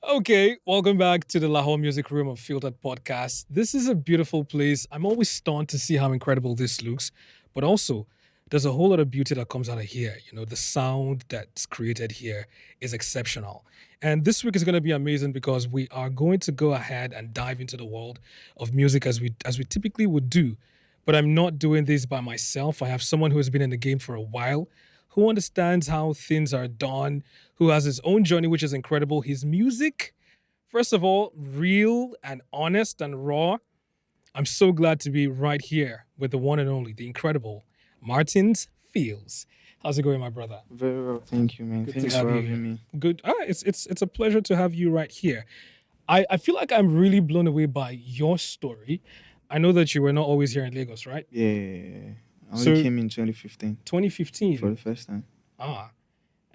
Okay, welcome back to the Lahore Music Room of Filtered podcast. This is a beautiful place. I'm always stunned to see how incredible this looks, but also there's a whole lot of beauty that comes out of here. The sound that's created here is exceptional. And this week is going to be amazing because we are going to go ahead and dive into the world of music as we typically would do. But I'm not doing this by myself. I have someone who has been in the game for a while, who understands how things are done, who has his own journey, which is incredible. His music, first of all, real and honest and raw. I'm so glad to be right here with the one and only, the incredible Martins Feelz. How's it going, my brother? Very well, thank you, man. Good to Thanks have for you having here. me. Good. It's a pleasure to have you right here. I feel like I'm really blown away by your story. I know that you were not always here in Lagos, right? Yeah, I only So came in 2015 for 2015. the first time. Ah.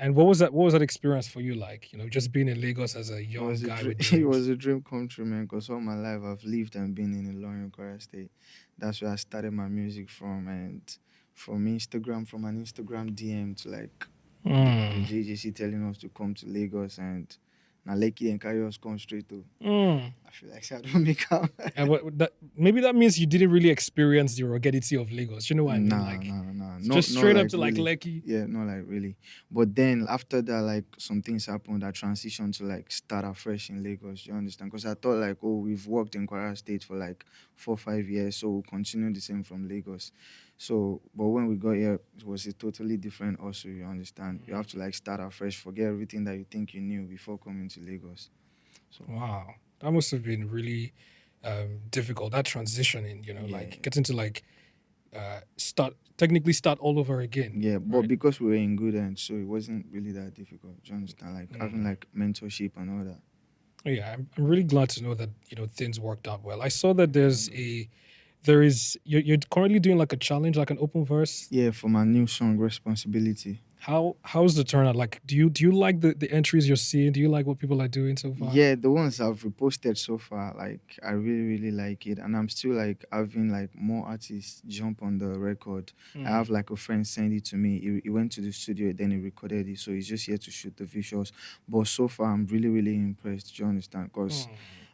And what was that experience for you like? Just being in Lagos as a It young was a guy with it dreams. was a dream come true, man. Because all my life I've lived and been in Ilorin, Kwara State. That's where I started my music from, and from Instagram, from an Instagram DM to like the Mm. JJC telling us to come to Lagos, and now Lekki and carry us come straight to. Mm. I feel like I don't make out. And maybe that means you didn't really experience the ruggedity of Lagos. You know what I mean? Nah, Like nah, nah. just Not straight up like to like really. Lekki. Yeah, not like really. But then after that, like some things happened. I transitioned to like start afresh in Lagos. You understand? Because I thought like, oh, we've worked in Kwara State for like 4 5 years, so we'll continue the same from Lagos. So, but when we got here, it was a totally different. Also, you understand? You have to like start afresh, forget everything that you think you knew before coming to Lagos. So Wow, that must have been really difficult. That transitioning, yeah. like getting to like start all over again. Yeah, but Right? because we were in good hands, so it wasn't really that difficult. Do you understand? Like having Mm. like mentorship and all that. Yeah, I'm really glad to know that things worked out well. I saw that Alhamdulillah. you're currently doing like a challenge, like an open verse. Yeah, for my new song, Responsibility. How's the turnout? Like, do you like the entries you're seeing? Do you like what people are doing so far? Yeah, the ones I've reposted so far, like I really, really like it. And I'm still like having like more artists jump on the record. I Mm. have like a friend send it to me. He went to the studio, then he recorded it. So he's just here to shoot the visuals. But so far, I'm really, really impressed. Do you understand? Because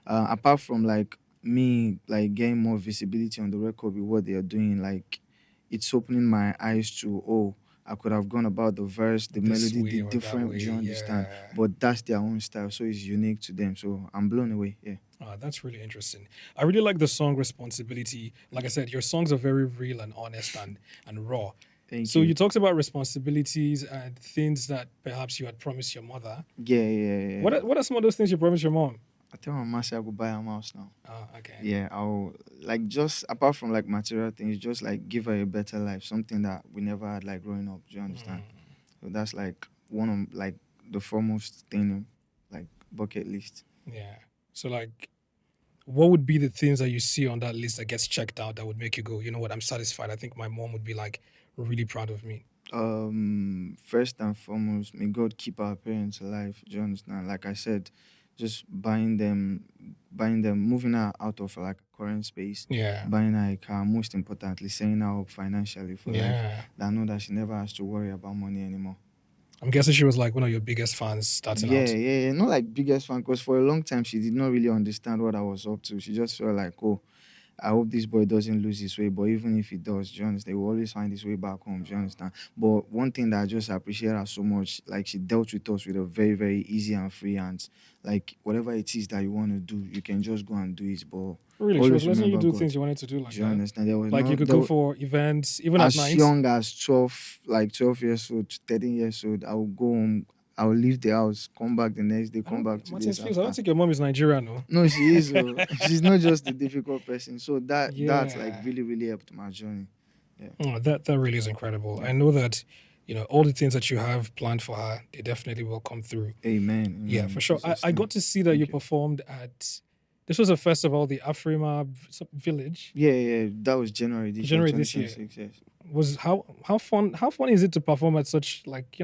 Mm. apart from like me like getting more visibility on the record with what they are doing, like it's opening my eyes to, oh, I could have gone about the verse, the This melody, way the or that different. way, Do you understand? yeah. But that's their own style, so it's unique to them. So I'm blown away. Yeah. That's really interesting. I really like the song Responsibility. Like I said, your songs are very real and honest and raw. Thank So you. you talked about responsibilities and things that perhaps you had promised your mother. Yeah. What are some of those things you promised your mom? I tell my mom I will buy a mouse now. Okay. Yeah, I'll like just apart from like material things, just like give her a better life, something that we never had like growing up. Do you understand? So that's like one of like the foremost thing, like bucket list. Yeah. So like what would be the things that you see on that list that gets checked out that would make you go, you know what, I'm satisfied. I think my mom would be like really proud of me. First and foremost, may God keep our parents alive. Do you understand? Like I said, just buying them, moving her out of like current space, Yeah. buying her a car. Most importantly, setting her up financially for life. Yeah. That I know that she never has to worry about money anymore. I'm guessing she was like one of your biggest fans starting Yeah, out. yeah, yeah. Not like biggest fan, because for a long time she did not really understand what I was up to. She just felt like, oh, I hope this boy doesn't lose his way. But even if he does, do you understand? He will always find his way back home. Do you understand? But one thing that I just appreciate her so much, like she dealt with us with a very, very easy and free hands. Like whatever it is that you want to do, you can just go and do it. But Really, she was always letting you remember do God. things you wanted to do like Do you that. understand? There was Like you no could there go wa- for events even at as night. young as 12, like 12 years old, 13 years old, I will go home, I will leave the house, come back the next day, come back 2 days Martins Feelz, I don't after. think your mom is Nigerian, no. No, she is. Oh. She's not just a difficult person. So that's like Yeah. really, really helped my journey. Yeah. Oh, that really is incredible. Yeah. I know that, all the things that you have planned for her, they definitely will come through. Amen. Yeah, Amen. for In sure. I Jesus' name. got to see that Thank you you. performed at this was a festival, the Afrima Village, Yeah. That was January this year, January this year. 2026. Yes. Was how fun is it to perform at such like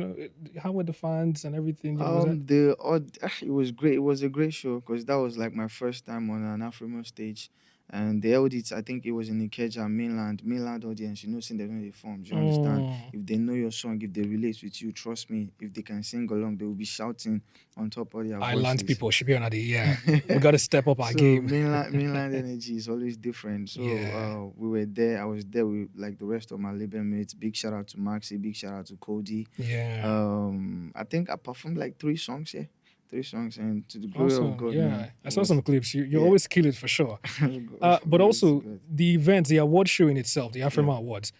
how were the fans and everything? Was that It was great. It was a great show because that was like my first time on an Afro stage, And they held it. I think it was in Ikeja, mainland audience. You know, seeing them in the form. Do you understand? Mm. If they know your song, if they relate with you, trust me. If they can sing along, they will be shouting on top of their Island voices. people should be on the we got to step up our So game. mainland energy is always different. So Yeah. we were there. I was there with like the rest of my label mates. Big shout out to Maxi. Big shout out to Cody. Yeah. I think I performed like 3 songs. Yeah, 3 songs, and to the glory of Awesome. God, Yeah. man, I it saw was some clips. You yeah. always kill it for sure. But It was also good. the event, the award show in itself, the Yeah, Afrima Awards,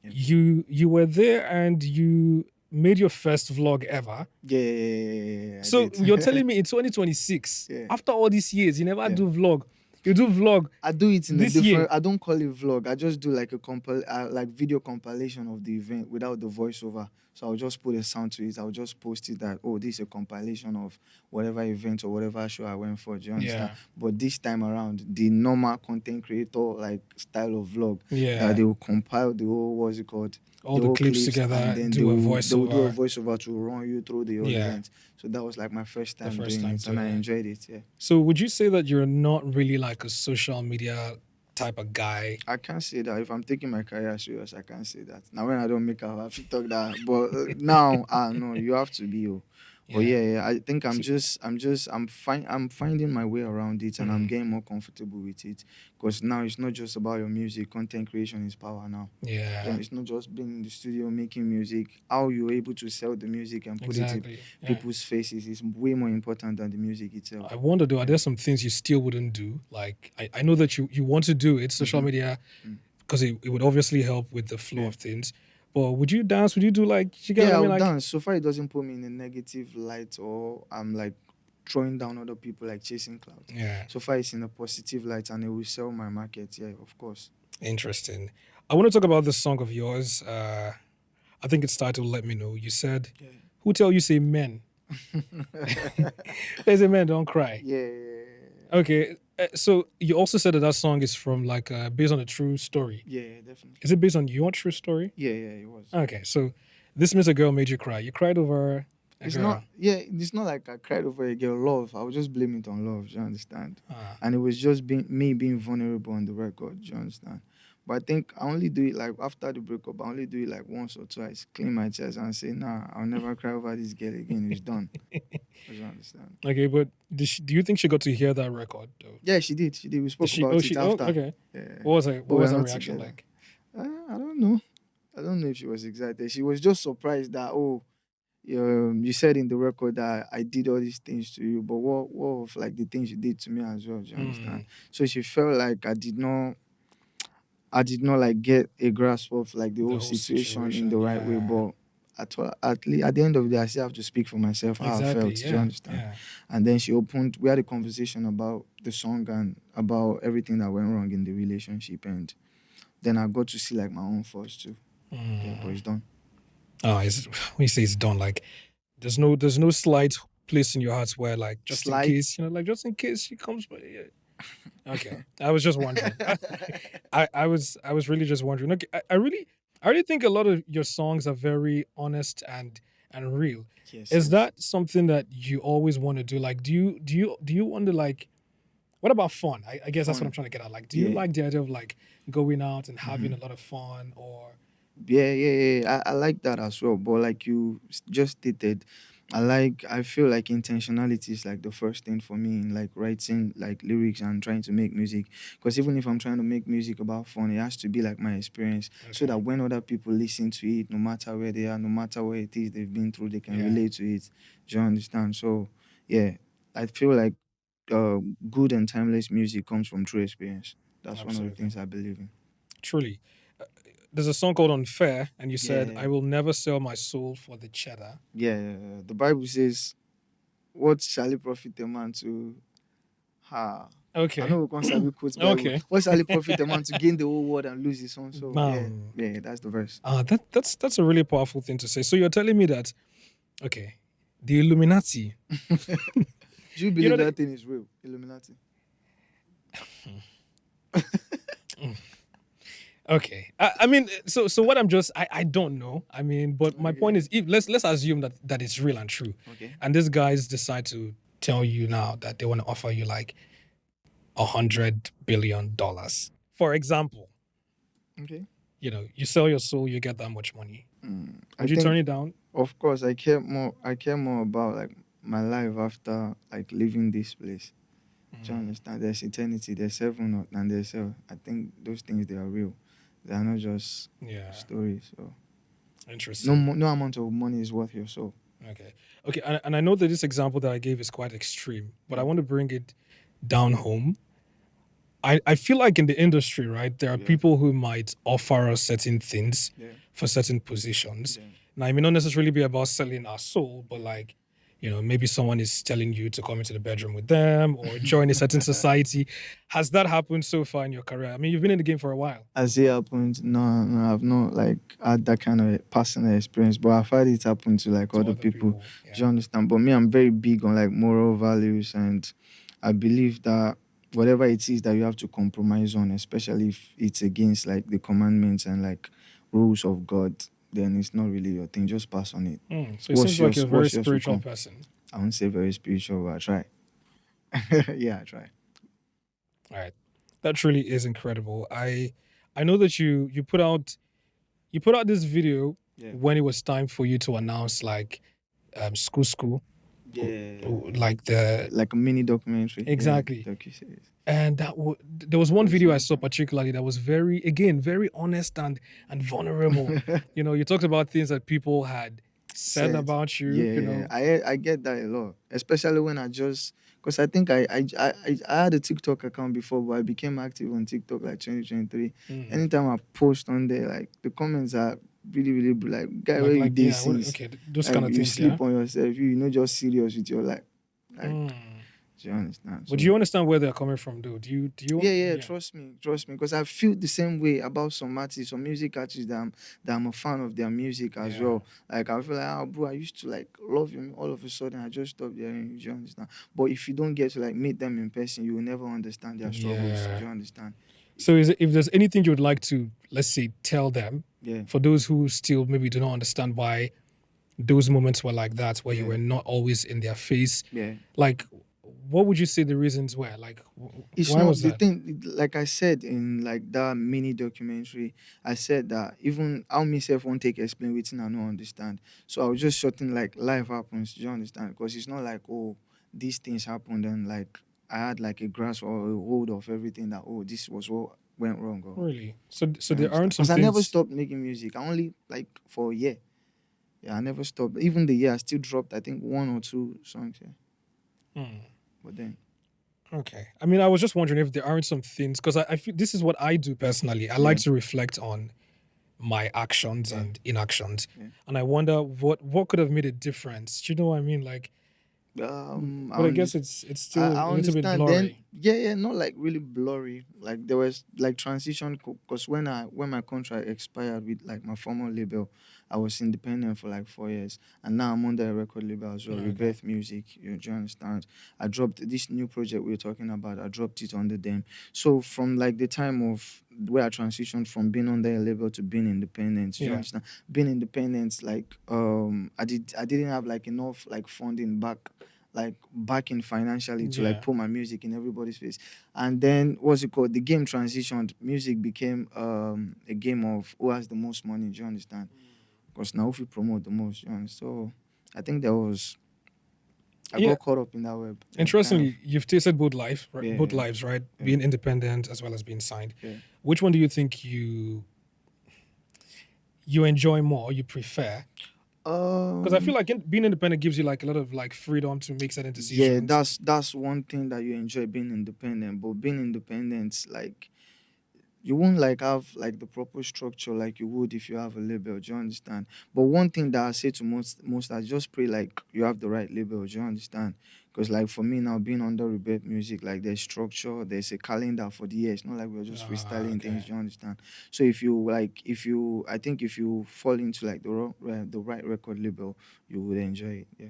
yeah. you were there and you made your first vlog ever. Yeah, I So did. you're telling me in 2026, Yeah. after all these years, you never Yeah. do vlog. You do vlog I do it in a this year. different. I don't call it vlog. I just do like a like video compilation of the event without the voiceover. So I'll just put a sound to it. I'll just post it that this is a compilation of whatever event or whatever show I went for. Do you understand? Yeah. But this time around, the normal content creator like style of vlog Yeah. that they will compile the whole what's it called, All the whole clips together, and then do a they will do a voiceover. voiceover to run you through the whole Yeah. event. So that was like my first time first doing time it, and I doing it. enjoyed it. Yeah. So would you say that you're not really like a social media type of guy? I can't say that. If I'm taking my career serious, I can't say that. Now when I don't make up, I have to talk that. But now, no, you have to be. But yeah, I think I'm finding my way around it, and I'm getting more comfortable with it. Because now it's not just about your music. Content creation is power now. Yeah. And it's not just being in the studio making music. How you're able to sell the music and put it in people's faces is way more important than the music itself. I wonder though, are there some things you still wouldn't do? Like I know that you want to do it, social media, because it would obviously help with the flow of things. But would you dance? Would you do like you get what I I'll mean? Like, dance. So far it doesn't put me in a negative light or I'm like throwing down other people like chasing clouds. yeah. So far it's in a positive light and it will sell my market, yeah, of course. Interesting. I want to talk about this song of yours. I think it's titled Let Me Know. You said, who tell you say men? They say men don't cry. Yeah. Okay. So you also said that song is from like based on a true story. Yeah, definitely. Is it based on your true story? Yeah, it was. Okay. So this means a girl made you cry. You cried over a It's girl. not. Yeah, it's not like I cried over a girl. Love. I would just blame it on love. Do you understand? And it was just me being vulnerable on the record. Do you understand? But I think I only do it like after the breakup. I only do it like once or twice. Clean my chest and say, "Nah, I'll never cry over this girl again. It's done." Do you understand? Okay, but do you think she got to hear that record though? Yeah, she did. We spoke about it after. Okay. Yeah. What was her But we're reaction not together. like? I don't know. I don't know if she was excited. She was just surprised that you said in the record that I did all these things to you, but what of like the things you did to me as well? Do you understand? So she felt like I did not like get a grasp of like the whole situation in the right way. But at the end of the day, I still have to speak for myself how I felt. Do you understand? Yeah. And then we had a conversation about the song and about everything that went wrong in the relationship, and then I got to see like my own faults too. Yeah, but it's done. Oh, when you say it's done, like there's no slight place in your heart where like just in case, just in case she comes. Yeah. Okay, I was just wondering. I was really just wondering. Okay, I really think a lot of your songs are very honest and real. Yes, Is that something that you always want to do? Like, do you want to like? What about fun? I guess that's what I'm trying to get at. Like, do you like the idea of like going out and having a lot of fun or? Yeah. I like that as well. But like you just stated, I feel like intentionality is like the first thing for me in like writing like lyrics and trying to make music. Because even if I'm trying to make music about fun, it has to be like my experience. So that when other people listen to it, no matter where they are, no matter what it is they've been through, they can relate to it. Do you understand? So yeah, I feel like good and timeless music comes from true experience. That's one of the things I believe in. Truly. There's a song called Unfair, and you said, I will never sell my soul for the cheddar. Yeah. The Bible says, what shall it profit a man to... Okay. I know we can't say we quote Bible. Okay. What shall it profit a man to gain the whole world and lose his own soul? Yeah, that's the verse. That's a really powerful thing to say. So you're telling me that, okay, the Illuminati... Do you believe that thing is real? Illuminati? Okay. I mean, so what I don't know. I mean, but my point is, let's assume that it's real and true. Okay. And these guys decide to tell you now that they want to offer you like $100 billion. For example, Okay. you sell your soul, you get that much money. I Would you turn think, it down? of course, I care more. I care more about like my life after like leaving this place. Do you Mm, understand? There's eternity. There's heaven, and there's hell. I think those things they are real. They are not just yeah, stories. So interesting. no amount of money is worth your soul. Okay. Okay. And I know that this example that I gave is quite extreme, but I Yeah. want to bring it down home. I feel like in the industry, right, there are Yeah. people who might offer us certain things Yeah. for certain positions. Yeah. Now, it may not necessarily be about selling our soul, but like, maybe someone is telling you to come into the bedroom with them or join a certain society. Has that happened so far in your career? I mean, you've been in the game for a while. As it happened, no, I've not like had that kind of personal experience, but I've had it happen to like To other other people. people. Do Yeah. you understand? But me, I'm very big on like moral values, and I believe that whatever it is that you have to compromise on, especially if it's against like the commandments and like rules of God, then it's not really your thing. Just pass on it. So it seems like you're a very What's yours will spiritual come. person. I won't say very spiritual, but I try. Yeah, I try. All right. That truly is incredible. I know that you put out this video Yeah. when it was time for you to announce like school Yeah. like the Like a mini documentary. Yeah, exactly. docu-series. And there was one video I Wholesome. saw particularly that was very honest and vulnerable. You talked about things that people had said Said, about you. yeah, I get that a lot, especially when I just because I think I had a TikTok account before, but I became active on TikTok like 2023. Mm. Anytime I post on there, like the comments are really like, guy, where you Like did yeah, since okay, those like kind of you things, yeah. sleep on yourself, you know, just serious with your life, like, Mm. do you understand? But do So you understand where they're coming from, though? yeah, Yeah. trust me, because I feel the same way about some artists, some music artists that I'm a fan of their music as Yeah. well. Like I feel like, bro, I used to like love him. All of a sudden, I just stopped hearing him. Do you understand? But if you don't get to like meet them in person, you will never understand their struggles. Do Yeah. you understand? So if there's anything you would like to, let's say, tell them, Yeah, for those who still maybe do not understand why those moments were like that, where you yeah, were not always in their face, yeah. like, what would you say the reasons were? Like, It's why not was the that? thing. Like I said in like that mini documentary, I said that even how myself won't take explain waiting I don't understand. So I was just shorting like life happens. Do you understand? Because it's not like, oh, these things happened and like I had like a grasp or a hold of everything that, oh, this was what went wrong. Or Really? So you there understand? aren't some Because I never things. stopped making music. I only like for a year. Yeah, I never stopped. Even the year I still dropped I think one or two songs. Yeah, Hmm. but then Okay. I mean, I was just wondering if there aren't some things, because I feel this is what I do personally. I like yeah, to reflect on my actions yeah, and inactions, yeah. and I wonder what could have made a difference. Do you know what I mean? Like, I but I guess understand. it's still I a little bit understand. Then blurry. yeah, not like really blurry. Like there was like transition because when my contract expired with like my former label, I was independent for like 4 years, and now I'm under a record label as well, Okay. Rebirth Music. Do you understand? I dropped this new project we are talking about. I dropped it under them. So from like the time of where I transitioned from being under a label to being independent, do you Yeah. understand? Being independent, like I didn't have like enough like funding like backing financially to like Yeah. put my music in everybody's face. And then what's it called? The game transitioned. Music became a game of who has the most money. Do you understand? Because now if you promote the most, you understand. So I think I Yeah. got caught up in that web. Yeah, kind of. Interestingly, you've tasted both life, right? Yeah, Both yeah, lives, right? yeah, Being independent as well as being signed. yeah. Which one do you think you enjoy more? You prefer? Because I feel Um, like being independent gives you like a lot of like freedom to make certain yeah, decisions. that's one thing that you enjoy being independent. But being independent, like you won't like have like the proper structure like you would if you have a label. Do you understand? But one thing that I say to most I just pray like you have the right label. Do you understand? Because like for me now being under Rebirth Music, like there's structure, there's a calendar for the year. It's not like we're just Ah, freestyling things. okay. Do you understand? So I think if you fall into like the right record label, you would enjoy it. Yeah.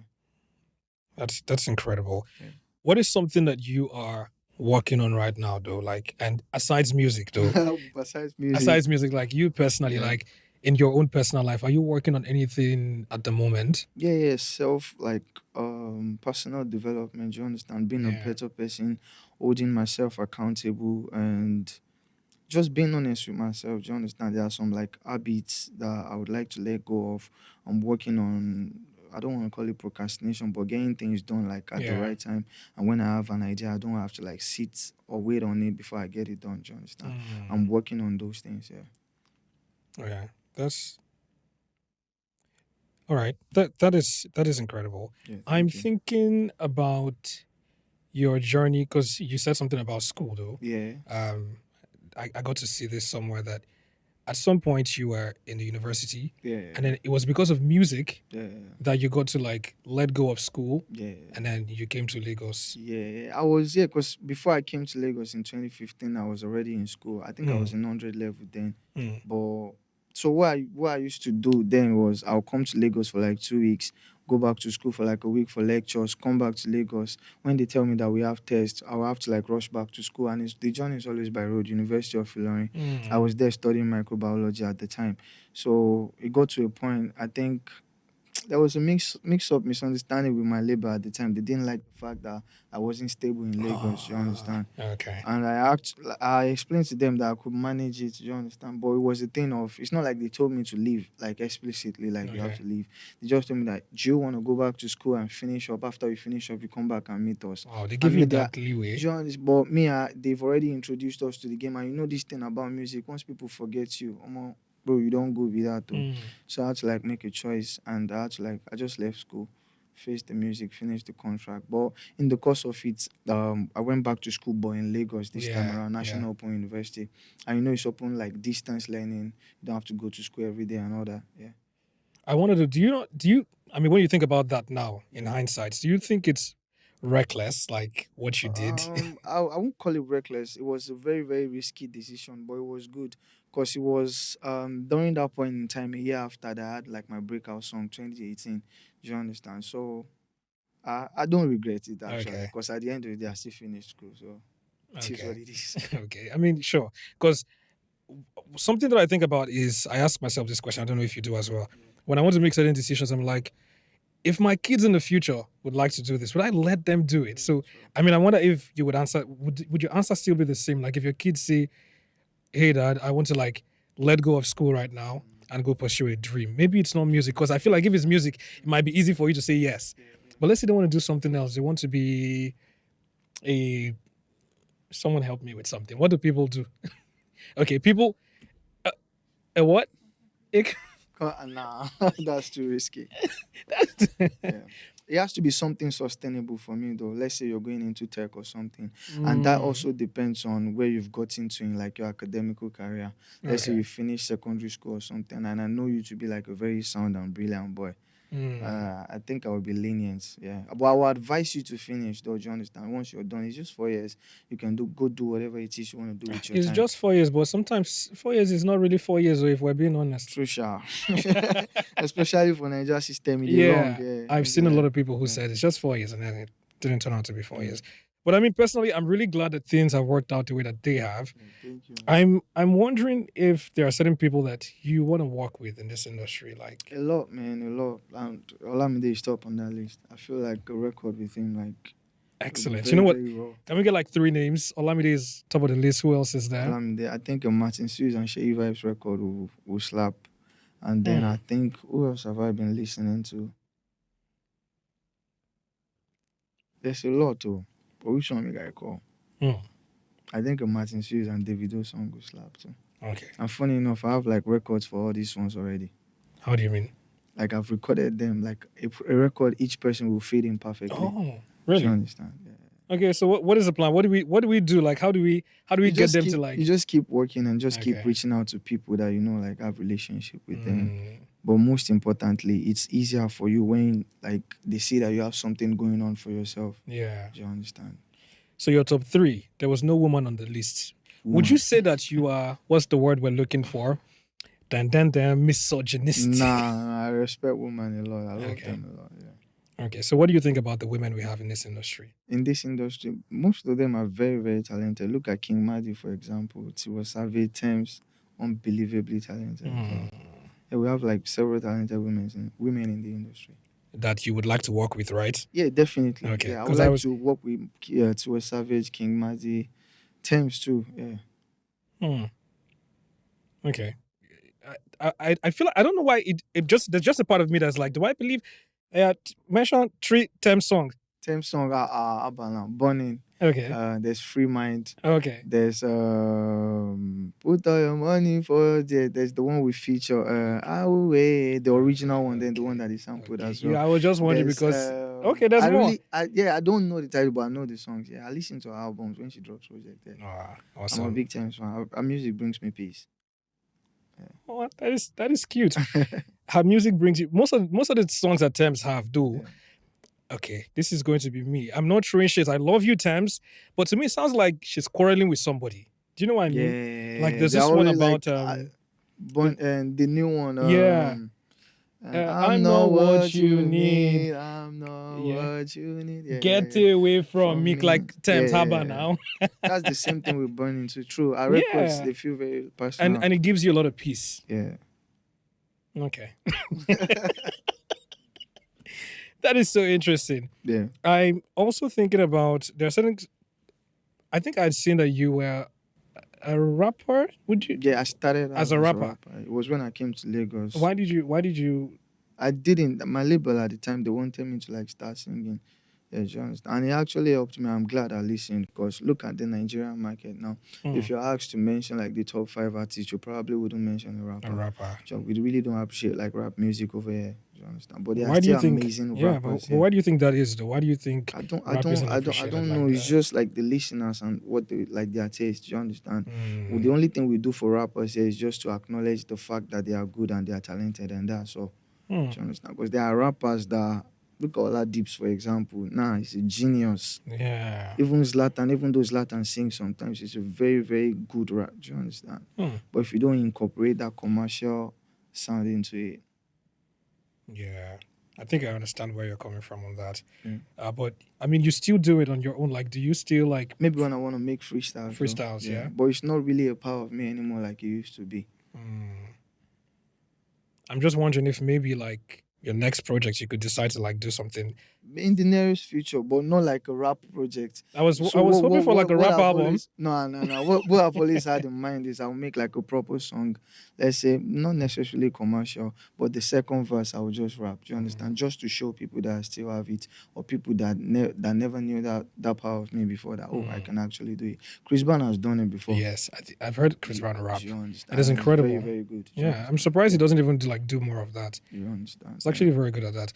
That's incredible. Yeah. What is something that you are working on right now, though? Like, and besides music, though, Besides music, like you personally, yeah. like, in your own personal life, are you working on anything at the moment? Yeah, yeah, self like personal development. You understand? Being a Yeah. better person, holding myself accountable, and just being honest with myself. Do you understand? There are some like habits that I would like to let go of. I'm working on. I don't want to call it procrastination, but getting things done like at the Yeah. right time. And when I have an idea, I don't have to like sit or wait on it before I get it done. Do you understand? I'm Mm. working on those things. Yeah. Yeah. That's all right. That is incredible. Yeah. I'm Thank you. thinking about your journey because you said something about school though. Yeah. Um, I got to see this somewhere that at some point you were in the university, Yeah. and then it was because of music Yeah. that you got to like let go of school, Yeah. and then you came to Lagos. Yeah, I was here because before I came to Lagos in 2015, I was already in school. I think I was Mm, in 100 level then. mm, But so what I used to do then was I'll come to Lagos for like 2 weeks, go back to school for like a week for lectures, come back to Lagos. When they tell me that we have tests, I'll have to like rush back to school. And the journey is always by road, University of Ilorin. I mm. was there studying microbiology at the time. So it got to a point, I think there was a mix up misunderstanding with my labor at the time. They didn't like the fact that I wasn't stable in Lagos, you understand? Okay. And I explained to them that I could manage it, you understand? But it was a thing of it's not like they told me to leave, like explicitly, like you have Okay. to leave. They just told me that do you want to go back to school and finish up? After you finish up, you come back and meet us. Wow, they I give you mean that that leeway. but me, they've already introduced us to the game, and you know this thing about music. Once people forget you, bro, you don't go with that though. Mm. So I had to like make a choice, and I just left school, faced the music, finished the contract. But in the course of it, I went back to school, but in Lagos this time Yeah, around, yeah. National Open University. And you know it's open like distance learning. You don't have to go to school every day and all that. Yeah. I wanted to. Do you? I mean, when you think about that now, in hindsight, do you think it's reckless, like what you did? I won't call it reckless. It was a very, very risky decision, but it was good because it was during that point in time, a year after that, I had like my breakout song 2018. Do you understand? So I don't regret it actually Okay. because at the end of the day, I still finished school. So it is Okay. what it is. Okay. I mean, sure. Because something that I think about is I ask myself this question. I don't know if you do as well. When I want to make certain decisions, I'm like, if my kids in the future would like to do this, would I let them do it? So, I mean, I wonder if you would answer. Would your answer still be the same? Like, if your kids say, "Hey, Dad, I want to like let go of school right now and go pursue a dream." Maybe it's not music because I feel like if it's music, it might be easy for you to say yes. But let's say they want to do something else. They want to be a someone help me with something. What do people do? Okay, people. Uh, a what? Ik- Nah, that's too risky. That's- Yeah. It has to be something sustainable for me though. Let's say you're going into tech or something. And that Mm, also depends on where you've got into in like your academical career. Let's say okay. you finish secondary school or something, and I know you to be like a very sound and brilliant boy. Mm. I think I would be lenient, yeah. But I would advise you to finish though, do you understand? Once you're done, it's just 4 years. You can go do whatever it is you want to do with your It's time. just 4 years, but sometimes 4 years is not really 4 years, if we're being honest. True, sha. Especially for Nigeria system, it's long, Yeah, yeah. I've seen a lot Yeah. of people who Yeah. said it's just 4 years and then it didn't turn out to be four Yeah. years. But I mean, personally, I'm really glad that things have worked out the way that they have. Yeah, thank you. I'm wondering if there are certain people that you want to work with in this industry. A Like, lot, man, a lot. And Olamide is top on that list. I feel like a record with him, like, it will be excellent. You very, know what? very raw. Can we get like three names? Olamide is top of the list. Who else is there? Olamide, I think a Martins Feelz and Shea Vibes record will slap. And then Hmm. I think, who else have I been listening to? There's a lot, too. But which one we gotta call? Hmm. I think a Martins Feelz and Davido song will slap, too. Okay. And funny enough, I have like records for all these ones already. How do you mean? Like I've recorded them, like a record, each person will fit in perfectly. Oh, Do you really? understand? Yeah. Okay. So what is the plan? What do we do? Like, how do we get them to You like? just keep working and just keep Okay. reaching out to people that you know like have relationship with them. Mm, But most importantly, it's easier for you when like they see that you have something going on for yourself. yeah. Do you understand? So your top three. There was no woman on the list. Would you Woman. say that you are? What's the word we're looking for? Dan misogynistic. Nah, I respect women a lot. I love Okay. them a lot. Yeah. Okay. So what do you think about the women we have in this industry? In this industry, most of them are very, very talented. Look at King Madi, for example. Tiwa Savage, Thames, unbelievably talented. Hmm. So, Yeah, we have like several talented women in the industry. that you would like to work with, right? Yeah, definitely. Okay, Yeah, I would because I like was. to work with Tiwa Savage, King Mazi, Thames too. Yeah. Hmm, okay. I feel like, I don't know why it just there's just a part of me that's like, do I believe mention three Thames songs? Thames song Abana, Burning. Okay. There's Free Mind. Okay. There's Put All Your Money for there's the one we feature I Will Wait, the original one, then the one Okay. that is sampled Okay. as well. Yeah, I was just wondering There's because okay, there's more. I don't know the title, but I know the songs. Yeah, I listen to her albums when she drops project. Yeah. Ah, I'm a awesome. big Thames fan. Her music brings me peace. Oh, that is cute. Her music brings you most of the songs that Thames have do. Yeah. Okay, this is going to be me. I'm not throwing shit. I love you, Thames, but to me it sounds like she's quarreling with somebody. Do you know what I mean? Like Yeah, there's they're this one always about like and the new one. yeah, I'm I'm not not what what you you need. need. I'm not Yeah, what you need. Yeah, yeah, get yeah. away from From me. me. Like Yeah, Thames, how yeah, about yeah. now? That's the same thing with Burning too. True. Our records Yeah, they feel very and personal. and it gives you a lot of peace. Yeah. Okay, that is so interesting. Yeah. I'm also thinking about there are certain. I think I'd seen that you were a rapper. Would you Yeah, I started as out a as a rapper? rapper. It was when I came to Lagos. Why did you? I didn't. My label at the time, they wanted me to like start singing. Yeah, you understand? And it actually helped me. I'm glad I listened because look at the Nigerian market now. Hmm, If you're asked to mention like the top five artists, you probably wouldn't mention a a rapper. rapper? So we really don't appreciate like rap music over here. You understand? But there are Why do you still think? amazing Yeah, but, rappers but here. why do you think that is though? Why do you think I don't, I rap don't, isn't I don't, I appreciated don't like know. It's that? just like the listeners and what they like their taste. You understand? Well, Hmm, the only thing we do for rappers here is just to acknowledge the fact that they are good and they are talented, and that's all. hmm, Do you understand? Because there are rappers that look at Ola Dips, for example. Nah, he's a genius. yeah. Even though Zlatan sings sometimes, it's a very, very good rap. Do you understand? Hmm, But if you don't incorporate that commercial sound into it, yeah. I think I understand where you're coming from on that. yeah. But I mean, you still do it on your own. Like, do you still like Maybe when I want to make freestyles, though. freestyles? Yeah. Yeah. But it's not really a part of me anymore like it used to be. Hmm. I'm just wondering if maybe like your next project you could decide to like do something. In the nearest future, but not like a rap project. I was So I was hoping for like a what rap I've album. always no what I've always had in mind is I'll make like a proper song, let's say not necessarily commercial, but the second verse I will just rap. Do you understand? Just to show people that I still have it, or people that that never knew that part of me before that I Mm. can actually do it. Chris Brown has done it before. Yes, I've heard Chris Brown rap. Do you It understand? is And it's very incredible. very good. Do you Yeah, I'm understand? surprised he doesn't even do more of that. You understand? It's actually very good at that.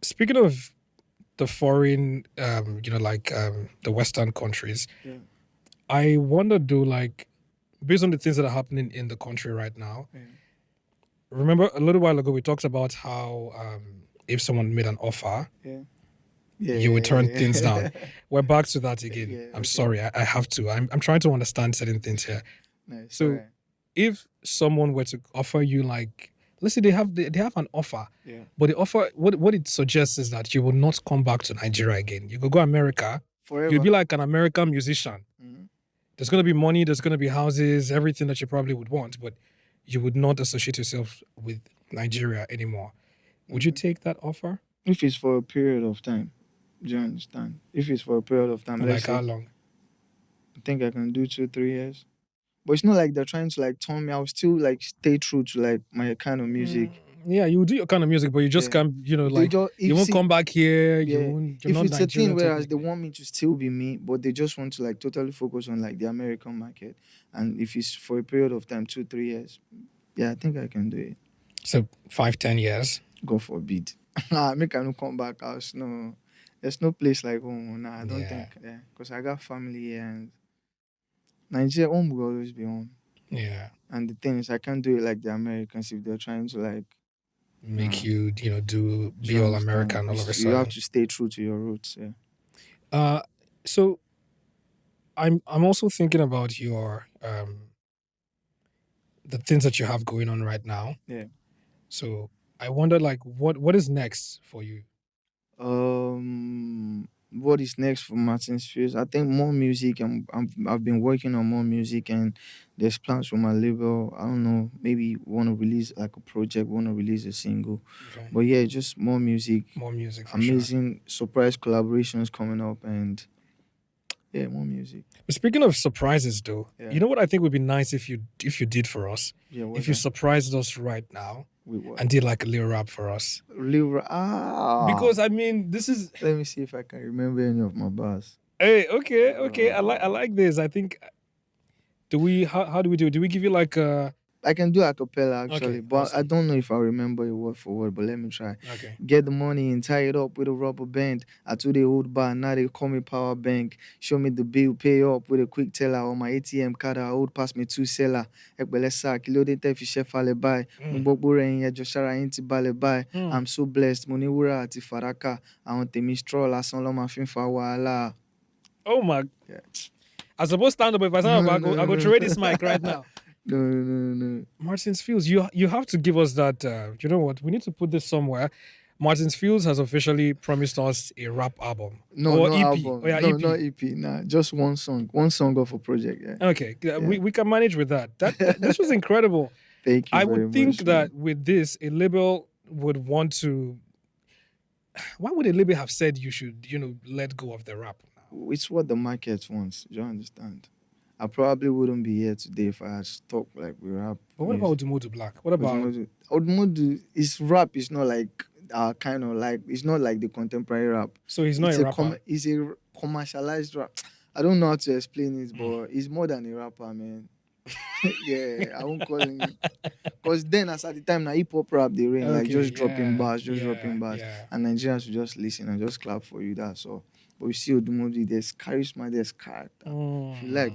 Speaking of the foreign, the Western countries, Yeah. I wonder, do like based on the things that are happening in the country right now. Yeah. Remember a little while ago we talked about how if someone made an offer, Yeah. Yeah. you would turn things down. Yeah. We're back to that again. Yeah, I'm okay. sorry, I have to. I'm trying to understand certain things here. Nice. So alright. if someone were to offer you like, let's say they have an offer, Yeah. but the offer what it suggests is that you will not come back to Nigeria again. You could go America. Forever. You'd be like an American musician. Mhm. There's gonna be money, there's gonna be houses, everything that you probably would want, but you would not associate yourself with Nigeria anymore. Would you Mhm. take that offer? If it's for a period of time, do you understand? If it's for a period of time, And let's like how say, long? I think I can do 2 3 years. But it's not like they're trying to like turn me. I'll still like stay true to like my kind of music. Yeah, you do your kind of music, but you just Yeah. can't, They like just you if won't see, come back here. yeah. You're If not it's a thing Nigerian whereas they technically. want me to still be me, but they just want to like totally focus on like the American market. And if it's for a period of time, 2 3 years, yeah, I think I can do it. So 5-10 years. God forbid. Make I no come back house. No, there's no place like home. Nah, I don't Yeah. think. Yeah, because I got family here and Nigeria home will always be home. Yeah. And the thing is, I can't do it like the Americans if they're trying to like Make nah, you, do be you all understand? American all of a You have sudden. to stay true to your roots. Yeah. So I'm also thinking about your the things that you have going on right now. Yeah. So I wonder like what is next for you? Um, What is next for Martins Feelz? I think more music. I've been working on more music, and there's plans for my label. I don't know, maybe want to release like a project, want to release a single, Okay. but yeah, just more music, More music for sure. amazing surprise collaborations coming up, and yeah, more music. But speaking of surprises, though, Yeah, you know what I think would be nice if you did for us? yeah. What's If you that? surprised us right now Wait, what? and did like a little rap for us. Libra. Because I mean, this is Let me see if I can remember any of my bars. hey, okay. I like this. I think do we how do we do it? Do we give you like a I can do a cappella actually, okay, but I awesome. don't know if I remember it word for word. But let me try. Okay. Get the money and tie it up with a rubber band. I took the old bar, now they call me power bank. Show me the bill, pay up with a quick teller on my ATM card. I hold past me two seller. Ekbele sa kilo de te fi chef ale buy. Mm, Gbogbo rẹ̀ yẹn jọ ṣara yín ti balẹ̀ buy. mm. I'm so blessed. Mo ní wúrà àti fàdákà. Àwọn tèmi straw lásán lọ́ máa fi ń fa wàhálà. Oh my Yeah. I suppose stand up. If I stand up, I go trade this mic right now. No. Martins Fields, you have to give us that. You know what? We need to put this somewhere. Martins Fields has officially promised us a rap album No, or no EP. album. Oh yeah, No, EP. not EP. Nah, just one song. One song of a project. Yeah. Okay, we can manage with that. This was incredible. Thank you I very would think much. that with this, a label would want to. Why would a label have said you should, let go of the rap now? It's what the market wants. Do you understand? I probably wouldn't be here today if I had stuck like with rap. But what about Odumodu Black? What about Odumodu? Is rap is not like kind of like it's not like the contemporary rap. so he's not It's a rapper? it's a commercialized rap. I don't know how to explain it, but he's more than a rapper, man. Yeah, I won't call him because then as at the time now hip hop rap they reign like Okay, just dropping yeah, bars, just yeah, dropping bars, yeah. and Nigerians will just listen and just clap for you. That's all. But we see Odumodu, there's charisma, there's character. If you like,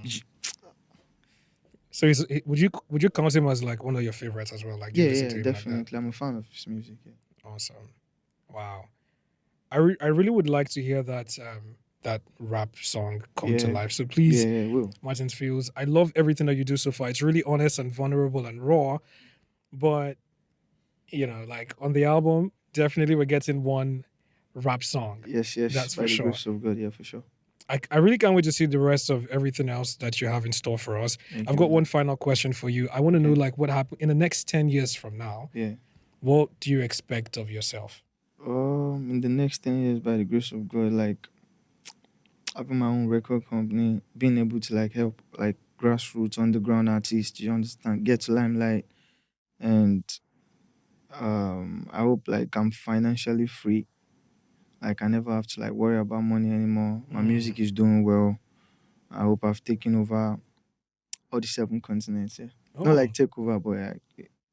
So would you count him as like one of your favorites as well? Like you listen to him like that? definitely. I'm a fan of his music. Yeah. Awesome. Wow. I really would like to hear that rap song come to Yeah. life. So please, Yeah, will. Martins Fields, I love everything that you do so far. It's really honest and vulnerable and raw. But like on the album, definitely we're getting one rap song. Yes, That's by for the sure. grace of God, yeah, for sure. I really can't wait to see the rest of everything else that you have in store for us. Thank I've you, got man. one final question for you. I want to know like what happened in the next 10 years from now. Yeah. What do you expect of yourself? In the next 10 years, by the grace of God, like having my own record company, being able to like help like grassroots underground artists, you understand, get to limelight, and I hope like I'm financially free. Like I never have to like worry about money anymore. My music is doing well. I hope I've taken over all the 7 continents. Yeah, not like take over, but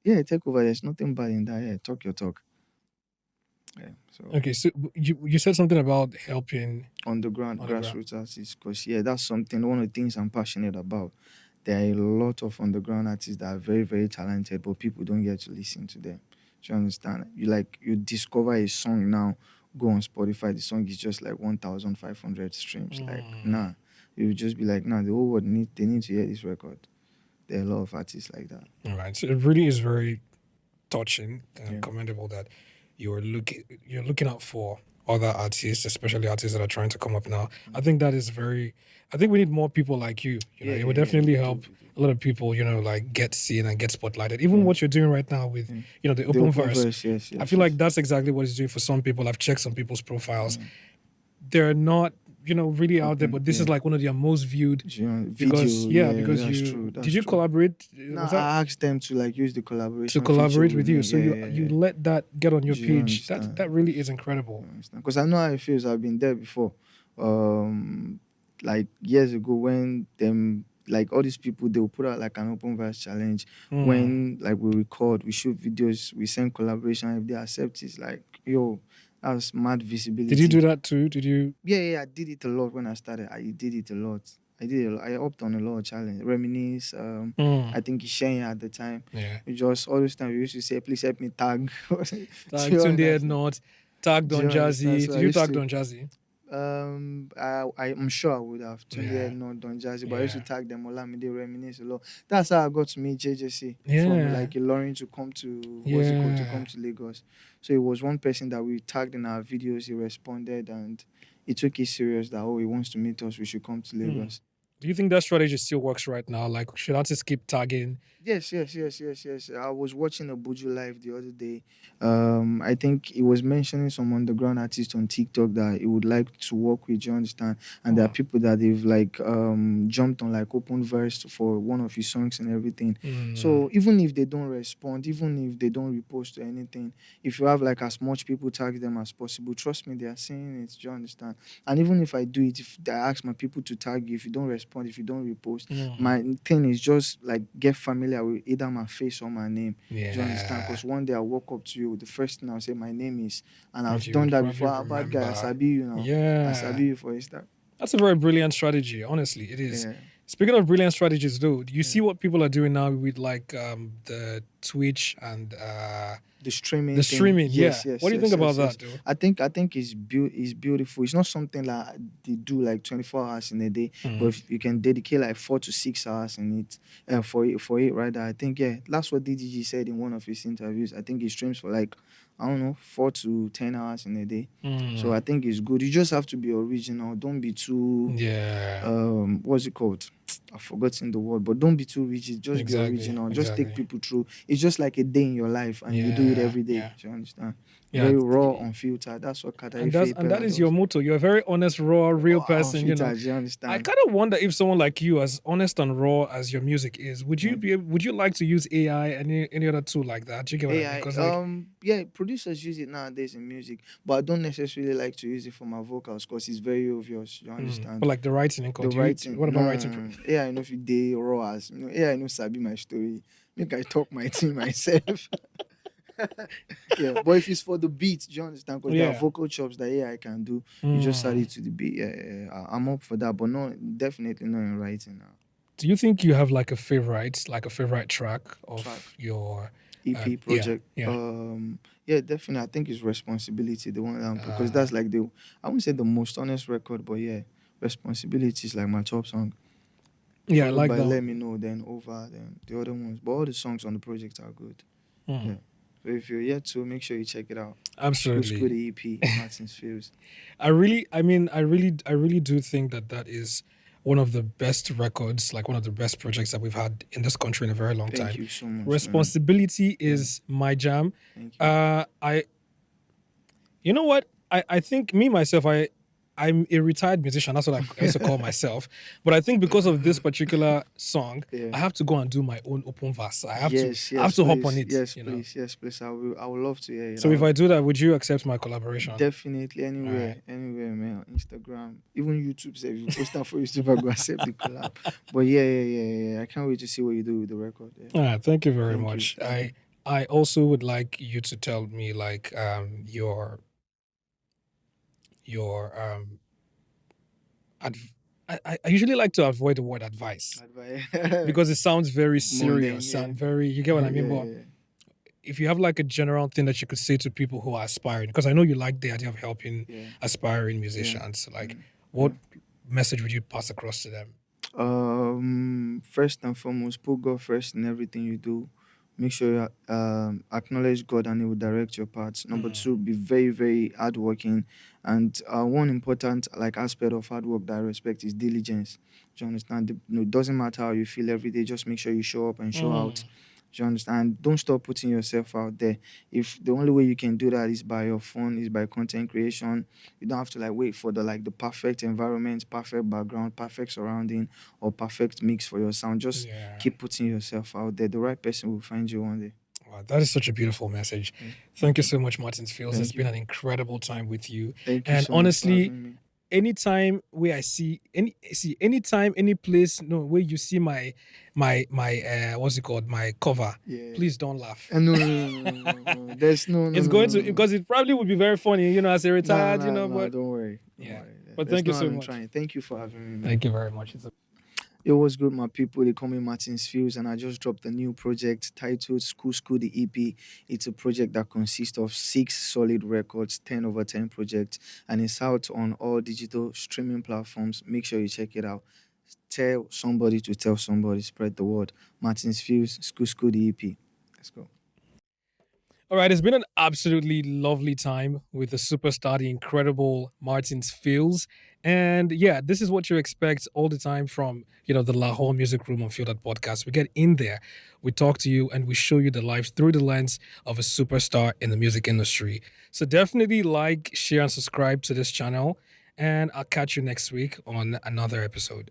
yeah, take over. There's nothing bad in that. Yeah, talk your talk. Yeah. So Okay, so you said something about helping underground Underground. grassroots artists, because yeah, that's something. One of the things I'm passionate about. There are a lot of underground artists that are very, very talented, but people don't get to listen to them. Do you understand? You discover a song now, go on Spotify, the song is just like 1,500 streams. Like nah, you just be like nah, the whole world they need to hear this record. There are a lot of artists like that. All right. So it really is very touching and Yeah. commendable that you're looking out for other artists, especially artists that are trying to come up now. I think that is I think we need more people like you. It would definitely help a lot of people, like get seen and get spotlighted. Even what you're doing right now with, the open verse. Yes, I feel like that's exactly what it's doing for some people. I've checked some people's profiles. They're not, really out there, but this is like one of their most viewed because because that's you true, did you collaborate? No, Was that I asked them to like use the collaboration to collaborate feature with you? me. So Yeah, you let that get on your Do you page. understand? That really is incredible. Because I know how it feels. I've been there before. Like years ago when them like all these people they will put out like an open verse challenge. When like we record, we shoot videos, we send collaboration. If they accept, it's like yo, that's mad visibility. Did you do that too? Did you? Yeah, I did it a lot when I started. I did it a lot. I opted on a lot of challenge. Reminisce. I think Ishenya at the time. Yeah. We just all those time we used to say, please help me tag. Tag Tunde Head Not, tag Do you Don Jazzy. understand? So I Did you used tag to- Don Jazzy? I'm sure I would have tuned Yeah. in, not Don Jazzy, but I used to Yeah. tag them Olamide, Reminisce a lot. That's how I got to meet JJC Yeah. from like Ilorin to come to what's it called to Yeah. come to Lagos. So it was one person that we tagged in our videos. He responded and he took it serious that, oh, he wants to meet us, we should come to Hmm. Lagos. Do you think that strategy still works right now? Like, should artists keep tagging? Yes, yes, yes, yes, yes. I was watching a Buju live the other day. I think he was mentioning some underground artist on TikTok that he would like to work with. You understand? And there are Oh. people that they've like jumped on like open verse for one of his songs and everything. Hmm. So even if they don't respond, even if they don't repost or anything, if you have like as much people tag them as possible, trust me, they are seeing it. Do you understand? And even if I do it, if I ask my people to tag you, if you don't respond, if you don't repost, Hmm. my thing is just like get familiar with either my face or my name. Do you understand? Yeah. Because one day I'll walk up to you, the first thing I'll say my name is, and And I've you done would that probably before. Ah, bad guy, I remember. sabi you now. I Yeah. sabi you for Insta. That's a very brilliant strategy. Honestly, it is. Yeah, Speaking of brilliant strategies, though, do you yeah. see what people are doing now with like the Twitch and The the streaming thing, streaming? Yeah. yes, What yes, do you think yes, about yes, that, yes. though? I think it's beautiful. It's not something like they do like 24 hours in a day, but Hmm. if you can dedicate like 4 to 6 hours in it, for it right there, I think yeah, that's what DDG said in one of his interviews. I think he streams for like, I don't know, 4 to 10 hours in a day. So Hmm. I think it's good. You just have to be original. Don't be too Yeah. what's it called? I've forgotten the word, but don't be too rigid. Just be Exactly. original. Just take Exactly. people through. It's just like a day in your life, and you do it Yeah. every day. Yeah. Do you understand? Yeah. Very raw, unfiltered. That's what And that's Kataife and that Pella is your does. motto. You're a very honest, raw, real Raw, person. unfiltered. Do you I understand? kind of wonder if someone like you, as honest and raw as your music is, Yeah. would you like to use AI, any other tool like that? Do you get what I mean? AI. Because like, Yeah, producers use it nowadays in music, but I don't necessarily like to use it for my vocals because it's very obvious. You but understand? like the writing and The code. writing, What about writing? no. AI, know if you day raw as AI, know sabi my story. Make I talk my thing myself. Yeah, but if it's for the beat, do you understand? Because there are Yeah. vocal chops that AI can do. You just add Mm. it to the beat. Yeah, yeah, yeah. I'm up for that, but no, definitely not in writing now. Do you think you have like a favorite track Track, of your? EP Yeah. project. Yeah. Yeah, definitely. I think it's responsibility. The one because Uh, that's like the I wouldn't say the most honest record, but yeah, responsibility is like my top song, yeah. I followed like by that Let one. Me Know, then Over, then the other ones. But all the songs on the project are good. Mm. Yeah. So if you're yet to, make sure you check it out. School Absolutely. the EP, Martins Feelz. I really do think that that is one of the best records, like one of the best projects that we've had in this country in a very long Thank time. you so much, man. Responsibility Yeah, is my jam. thank you. I You know what? I think me myself, I'm a retired musician. That's what I used to call myself. But I think because of this particular song, Yeah. I have to go and do my own open verse. Yes, I have yes, to hop on please. it, Yes, you know. please. Yes, please. I would love to hear it. So if I do that, would you accept my collaboration? Definitely All right. anywhere, man. Instagram, even YouTube. Say if you post that for YouTube, I go accept the collab. But yeah, yeah, yeah, yeah, yeah. I can't wait to see what you do with the record. Yeah. All right, thank you very Thank you. much. Thank you. I also would like you to tell me like your adv- I usually like to avoid the word advice Advice. because it sounds very Mundane, serious yeah. and very, you get what Yeah, I mean? But yeah. if you have like a general thing that you could say to people who are aspiring, because I know you like the idea of helping Yeah. aspiring Yeah. musicians, like Mm, what yeah. message would you pass across to them? First and foremost, put God first in everything you do. Make sure you acknowledge God and He will direct your paths. Number Mm. two, be very, very hardworking. And one important like aspect of hard work that I respect is diligence. Do you understand? It doesn't matter how you feel every day. Just make sure you show up and show out. Mm. Do you understand? Don't stop putting yourself out there. If the only way you can do that is by your phone, is by content creation, you don't have to like wait for the perfect environment, perfect background, perfect surrounding, or perfect mix for your sound. Just Yeah. keep putting yourself out there. The right person will find you one day. Wow, that is such a beautiful message. Yeah. Thank Thank you you. so much, Martins Fields. It's Thank been you. an incredible time with you. Thank you And so much for honestly, having me. anytime, any place, no, where you see my what's it called, my cover, Yeah. please don't laugh. No, no, no, no, no, no, no. There's no, no, It's no, going no, to, no, no. because it probably would be very funny, as a Nah, retired, nah, nah. but Don't worry. Don't yeah. worry. Yeah. But There's thank you no so harm in much. trying. Thank you for having me, man. Thank you very much. It was good, my people. They call me Martins Feelz, and I just dropped a new project titled School the EP. It's a project that consists of 6 solid records, 10/10 projects, and it's out on all digital streaming platforms. Make sure you check it out. Tell somebody to tell somebody, spread the word. Martins Feelz, School the EP. Let's go. All right, it's been an absolutely lovely time with the superstar, the incredible Martins Feelz. And yeah, this is what you expect all the time from, the Lahore Music Room on Filtered Podcast. We get in there, we talk to you, and we show you the life through the lens of a superstar in the music industry. So definitely like, share, and subscribe to this channel. And I'll catch you next week on another episode.